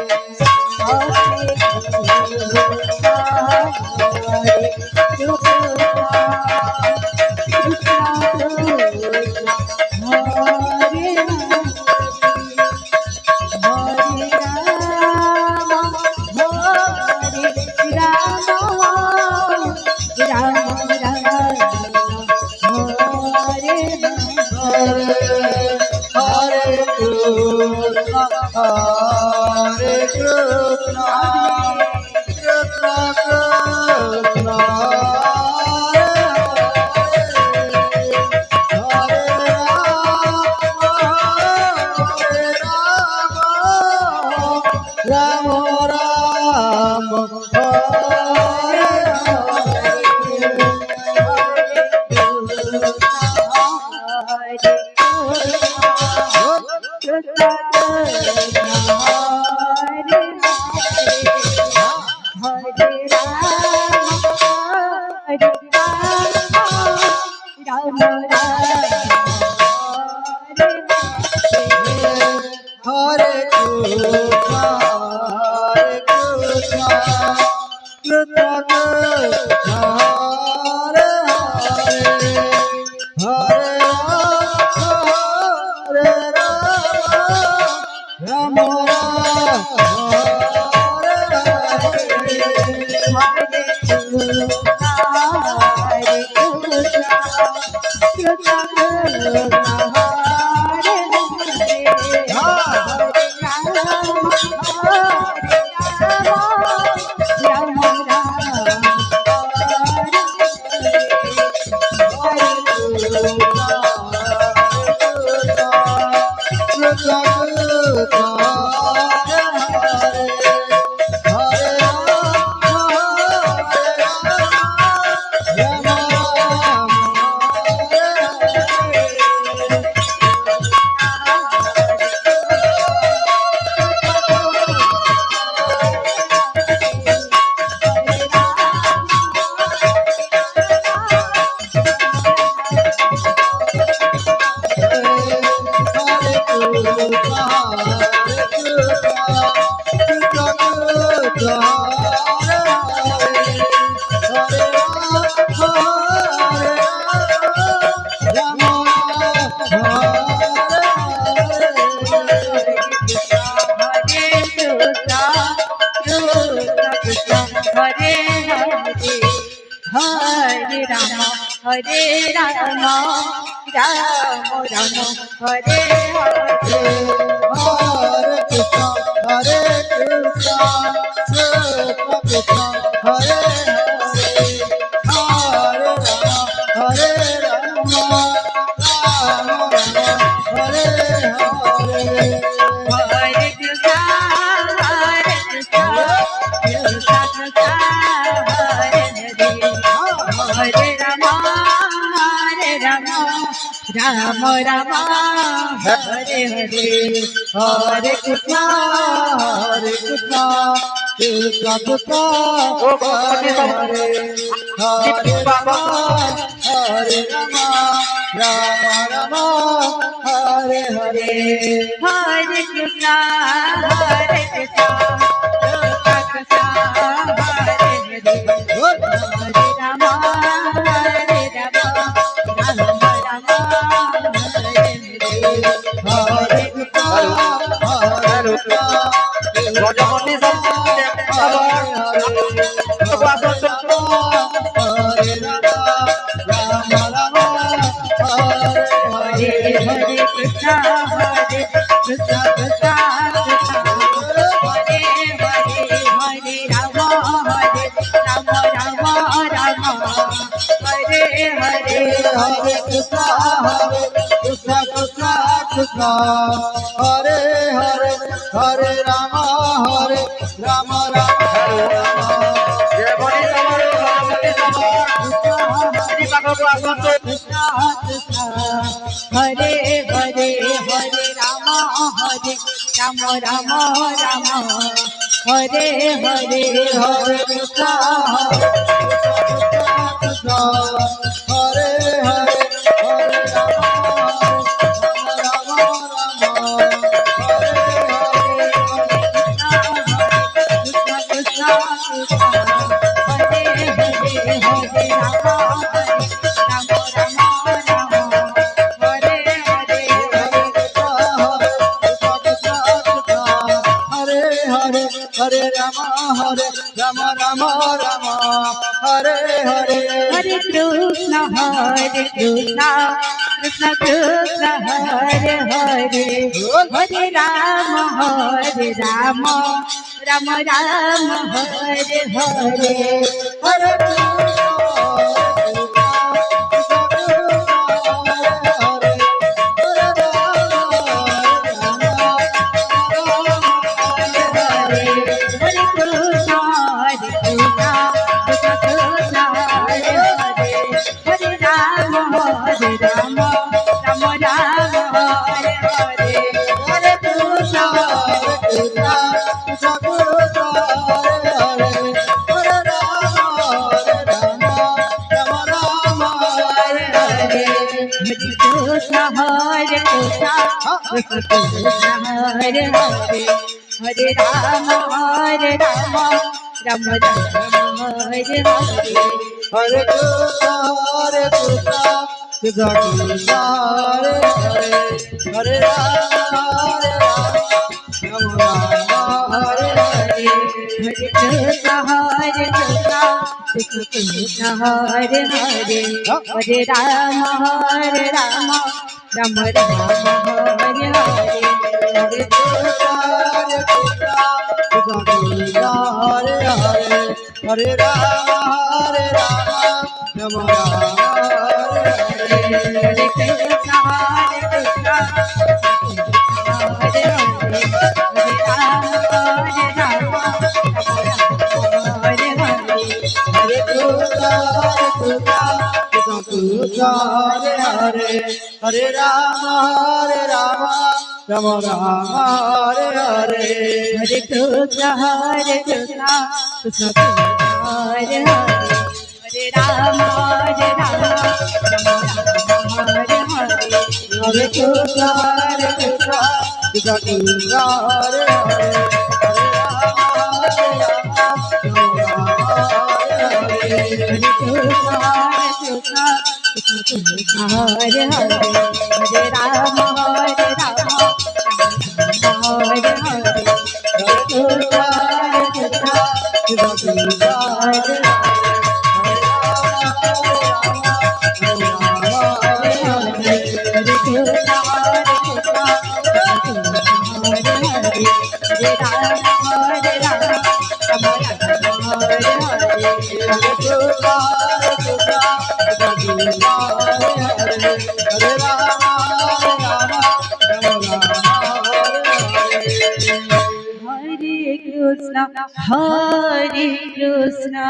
Hare Rama, Rama Rama, Hare Hare, Hare Krishna, Hare Krishna, Krishna Krishna, Hare Hare, Hare Rama, Rama Rama, Hare Hare. Hare Krishna, Hare Krishna, Krishna Krishna, Hare Hare, Hare Rama, Rama Rama, Hare Hare, Hare Krishna, Hare Krishna, Krishna Krishna, Hare Hare, Hare Rama, Hare Rama, Rama Rama, Hare Hare. Hare Krishna, Hare Krishna, Krishna Krishna, Hare Hare, Hare Rama, Hare Rama, Rama Rama, Hare Hare. Hare Krishna, Hare Krishna, রজনী সম্পর্কে আবার Hare Rama, Rama Rama, Hare Hare. Hare Krishna, Hare Krishna, Krishna Krishna, Hare Hare, Hare Rama, Hare Rama, Rama Rama, Hare Hare. Hare Krishna, Hare Krishna, Krishna Krishna, Hare Hare, Hare Rama, Hare Rama, Rama Rama. যে বলি তোমার সরস্বতী তোমার শ্রী পাঠক আসন্ত Krishna Krishna, Hare Hare, Hare Rama, Hare Rama, Rama Rama, Hare Hare. Hare Krishna, Hare Krishna, Hare Hare, Hare Rama, Rama Rama, Hare Hare. Hare Rama Rama Rama Hare Hare Hare Krishna Krishna Krishna Hare Hare Hare Rama Rama Rama Hare Hare Hare Hare Rama Rama Rama Hare Hare Hare Krishna, Krishna Krishna, Hare Hare, Hare Rama, Rama Rama, Hare Hare. Hare Krishna Krishna Hare Hare Hare Rama Rama Rama Hare Hare Hare Krishna Krishna Krishna, Hare Hare, Hare Rama, Rama Rama, Hare Hare. Hare Krishna Hare Hare Hare Rama Rama Hare Hare Hare Krishna, Krishna Krishna, Hare Hare, Hare Rama, Rama Rama, Hare Hare. Hare Krishna Krishna Krishna Hare Hare Hare Rama Rama Hare Hare Hare Krishna, Krishna Krishna, Hare Hare, Hare Hare Krishna Krishna Krishna Hare Hare Hare Rama Hare Hare Hare Krishna Hare Krishna